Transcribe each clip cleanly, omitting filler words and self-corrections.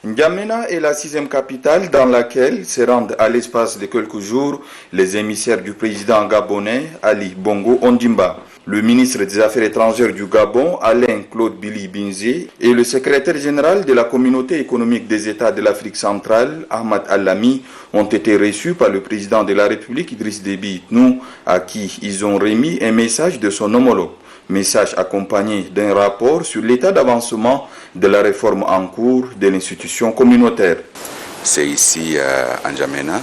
N'Djamena est la 6e capitale dans laquelle se rendent à l'espace de quelques jours les émissaires du président gabonais Ali Bongo Ondimba. Le ministre des Affaires étrangères du Gabon, Alain Claude Billy Binzé, et le secrétaire général de la Communauté économique des États de l'Afrique centrale, Ahmad Alami, ont été reçus par le président de la République, Idriss Déby Itnou, à qui ils ont remis un message de son homologue. Message accompagné d'un rapport sur l'état d'avancement de la réforme en cours de l'institution communautaire. C'est ici à N'Djamena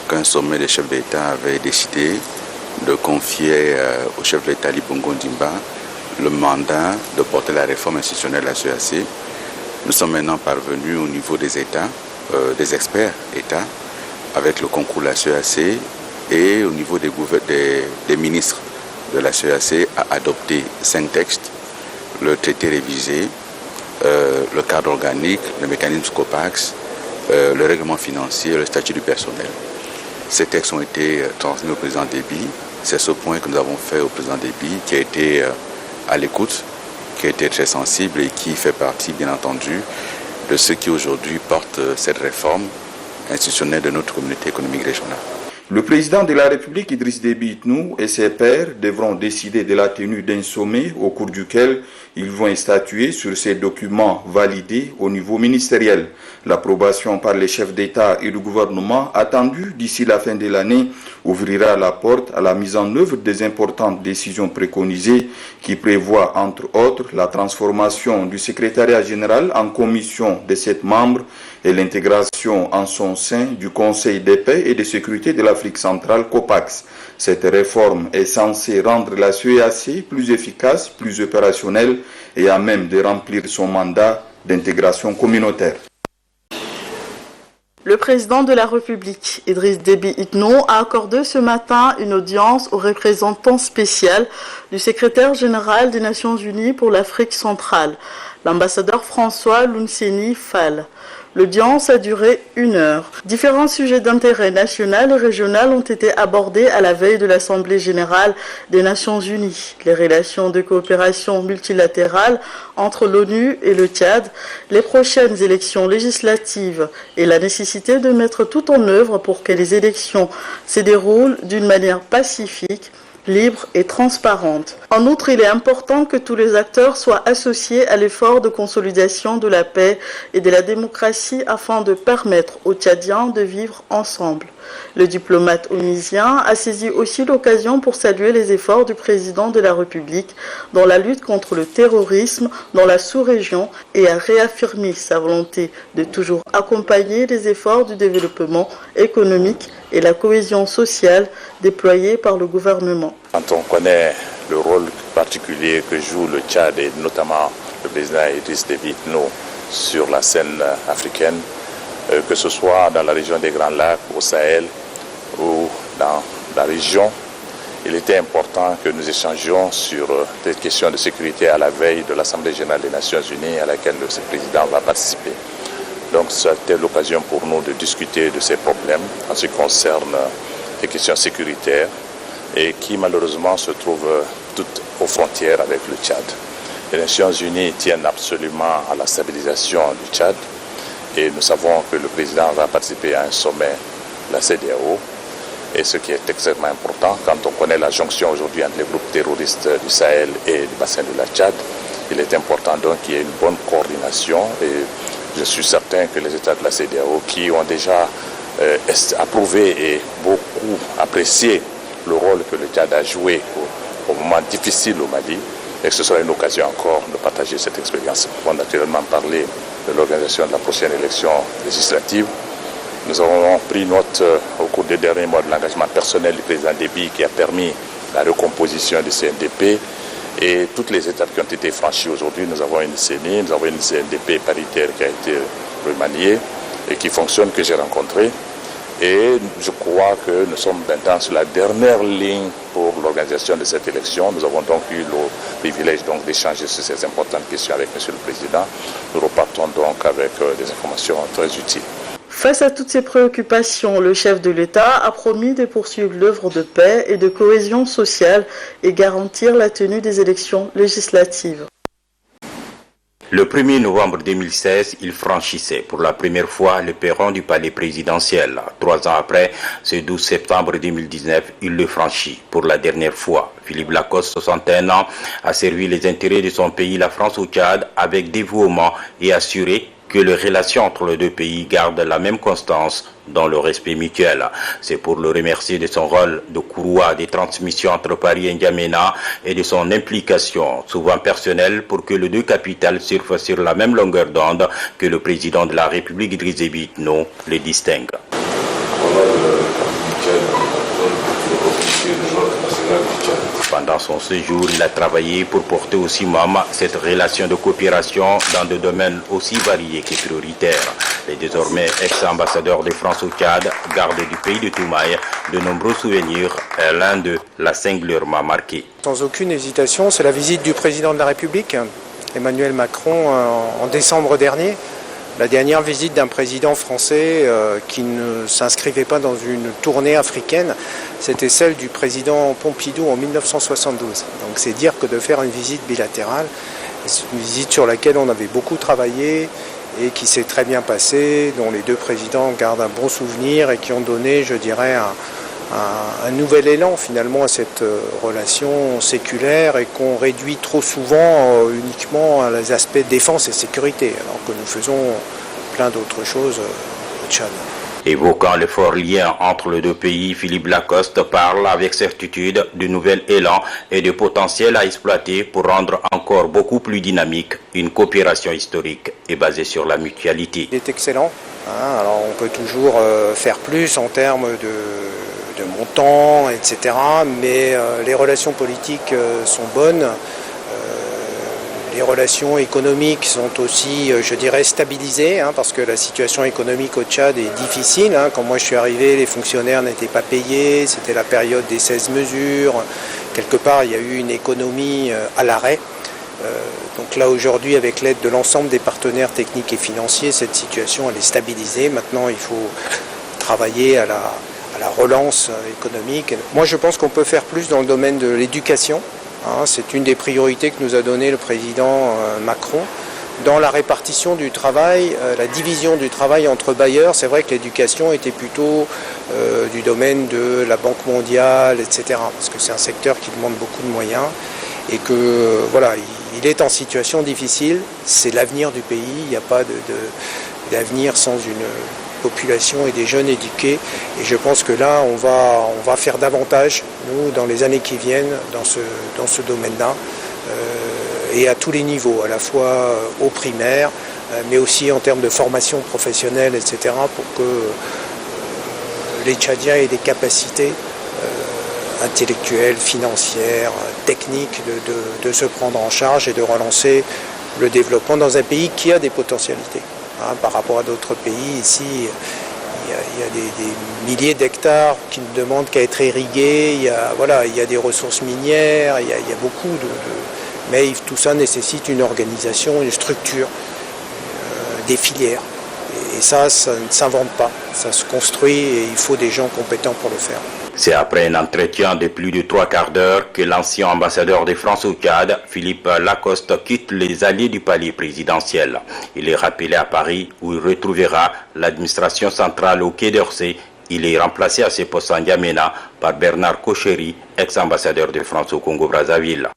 qu'un sommet des chefs d'État avait décidé de confier au chef d'État Ali Bongo Ondimba le mandat de porter la réforme institutionnelle de la CEEAC. Nous sommes maintenant parvenus au niveau des États, des experts États, avec le concours de la CEEAC et au niveau des ministres de la CEEAC à adopter 5 textes, le traité révisé, le cadre organique, le mécanisme COPAX, le règlement financier, le statut du personnel. Ces textes ont été transmis au président Déby. C'est ce point que nous avons fait au président Déby, qui a été à l'écoute, qui a été très sensible et qui fait partie, bien entendu, de ceux qui aujourd'hui portent cette réforme institutionnelle de notre communauté économique régionale. Le président de la République, Idriss Déby Itnou, et ses pairs devront décider de la tenue d'un sommet au cours duquel ils vont statuer sur ces documents validés au niveau ministériel. L'approbation par les chefs d'État et de gouvernement attendue d'ici la fin de l'année ouvrira la porte à la mise en œuvre des importantes décisions préconisées qui prévoient entre autres la transformation du secrétariat général en commission de 7 membres et l'intégration en son sein du Conseil de paix et de sécurité de l'Afrique centrale COPAX. Cette réforme est censée rendre la CEEAC plus efficace, plus opérationnelle et à même de remplir son mandat d'intégration communautaire. Le président de la République, Idriss Déby Itnou, a accordé ce matin une audience au représentant spécial du secrétaire général des Nations Unies pour l'Afrique centrale, l'ambassadeur François Lunseni Fall. L'audience a duré 1 heure. Différents sujets d'intérêt national et régional ont été abordés à la veille de l'Assemblée générale des Nations unies. Les relations de coopération multilatérale entre l'ONU et le Tchad, les prochaines élections législatives et la nécessité de mettre tout en œuvre pour que les élections se déroulent d'une manière pacifique, libre et transparente. En outre, il est important que tous les acteurs soient associés à l'effort de consolidation de la paix et de la démocratie afin de permettre aux Tchadiens de vivre ensemble. Le diplomate onusien a saisi aussi l'occasion pour saluer les efforts du président de la République dans la lutte contre le terrorisme dans la sous-région et a réaffirmé sa volonté de toujours accompagner les efforts du développement économique et la cohésion sociale déployés par le gouvernement. Quand on connaît le rôle particulier que joue le Tchad et notamment le président Idriss Déby Itnou sur la scène africaine, que ce soit dans la région des Grands Lacs, au Sahel ou dans la région, il était important que nous échangions sur des questions de sécurité à la veille de l'Assemblée générale des Nations unies à laquelle le président va participer. Donc c'était l'occasion pour nous de discuter de ces problèmes en ce qui concerne les questions sécuritaires et qui malheureusement se trouvent toutes aux frontières avec le Tchad. Les Nations unies tiennent absolument à la stabilisation du Tchad et nous savons que le président va participer à un sommet de la CEDEAO. Et ce qui est extrêmement important, quand on connaît la jonction aujourd'hui entre les groupes terroristes du Sahel et du bassin de la Tchad, il est important donc qu'il y ait une bonne coordination et je suis certain que les États de la CEDEAO qui ont déjà approuvé et beaucoup apprécié le rôle que le Tchad a joué au moment difficile au Mali, et que ce sera une occasion encore de partager cette expérience. On a naturellement parlé de l'organisation de la prochaine élection législative. Nous avons pris note au cours des derniers mois de l'engagement personnel du président Déby qui a permis la recomposition du CNDP et toutes les étapes qui ont été franchies aujourd'hui. Nous avons une CENI, nous avons une CNDP paritaire qui a été remaniée et qui fonctionne, que j'ai rencontrée. Et je crois que nous sommes maintenant sur la dernière ligne pour l'organisation de cette élection. Nous avons donc eu le privilège d'échanger sur ces importantes questions avec M. le Président. Nous repartons donc avec des informations très utiles. Face à toutes ces préoccupations, le chef de l'État a promis de poursuivre l'œuvre de paix et de cohésion sociale et garantir la tenue des élections législatives. Le 1er novembre 2016, il franchissait pour la première fois le perron du palais présidentiel. 3 ans après, ce 12 septembre 2019, il le franchit pour la dernière fois. Philippe Lacoste, 61 ans, a servi les intérêts de son pays, la France, au Tchad, avec dévouement et assuré que les relations entre les deux pays gardent la même constance dans le respect mutuel. C'est pour le remercier de son rôle de courroie des transmissions entre Paris et N'Djamena et de son implication, souvent personnelle, pour que les deux capitales surfent sur la même longueur d'onde que le président de la République, Idriss Déby Itno, les distingue. Pendant son séjour, il a travaillé pour porter au summum cette relation de coopération dans des domaines aussi variés que prioritaires. Le désormais ex-ambassadeur de France au Tchad garde du pays de Toumaï de nombreux souvenirs. L'un d'eux l'a singulièrement marqué. Sans aucune hésitation, c'est la visite du président de la République, Emmanuel Macron, en décembre dernier. La dernière visite d'un président français qui ne s'inscrivait pas dans une tournée africaine, c'était celle du président Pompidou en 1972. Donc c'est dire que de faire une visite bilatérale, c'est une visite sur laquelle on avait beaucoup travaillé et qui s'est très bien passée, dont les deux présidents gardent un bon souvenir et qui ont donné, je dirais, un nouvel élan finalement à cette relation séculaire et qu'on réduit trop souvent uniquement à les aspects défense et sécurité, alors que nous faisons plein d'autres choses au Tchad. Évoquant le fort lien entre les deux pays, Philippe Lacoste parle avec certitude du nouvel élan et du potentiel à exploiter pour rendre encore beaucoup plus dynamique une coopération historique et basée sur la mutualité. Il est excellent. Alors on peut toujours faire plus en termes de montant, etc. Mais les relations politiques sont bonnes. Les relations économiques sont aussi, je dirais, stabilisées, parce que la situation économique au Tchad est difficile. Quand moi je suis arrivé, les fonctionnaires n'étaient pas payés, c'était la période des 16 mesures. Quelque part, il y a eu une économie à l'arrêt. Donc là, aujourd'hui, avec l'aide de l'ensemble des partenaires techniques et financiers, cette situation elle est stabilisée. Maintenant, il faut travailler à la relance économique. Moi, je pense qu'on peut faire plus dans le domaine de l'éducation. C'est une des priorités que nous a donné le président Macron. Dans la répartition du travail, la division du travail entre bailleurs, c'est vrai que l'éducation était plutôt du domaine de la Banque mondiale, etc. Parce que c'est un secteur qui demande beaucoup de moyens et que voilà, il est en situation difficile. C'est l'avenir du pays. Il n'y a pas d'avenir sans une population et des jeunes éduqués. Et je pense que là, on va faire davantage, nous, dans les années qui viennent, dans ce domaine-là, et à tous les niveaux, à la fois au primaire, mais aussi en termes de formation professionnelle, etc., pour que les Tchadiens aient des capacités intellectuelles, financières, techniques, de se prendre en charge et de relancer le développement dans un pays qui a des potentialités. Par rapport à d'autres pays, ici, il y a des milliers d'hectares qui ne demandent qu'à être irrigués, il y a des ressources minières, il y a beaucoup mais tout ça nécessite une organisation, une structure, des filières. Et ça ne s'invente pas, ça se construit et il faut des gens compétents pour le faire. C'est après un entretien de plus de 3 quarts d'heure que l'ancien ambassadeur de France au Tchad, Philippe Lacoste, quitte les allées du palais présidentiel. Il est rappelé à Paris où il retrouvera l'administration centrale au Quai d'Orsay. Il est remplacé à ce poste en N'Djamena par Bernard Kocheri, ex-ambassadeur de France au Congo-Brazzaville.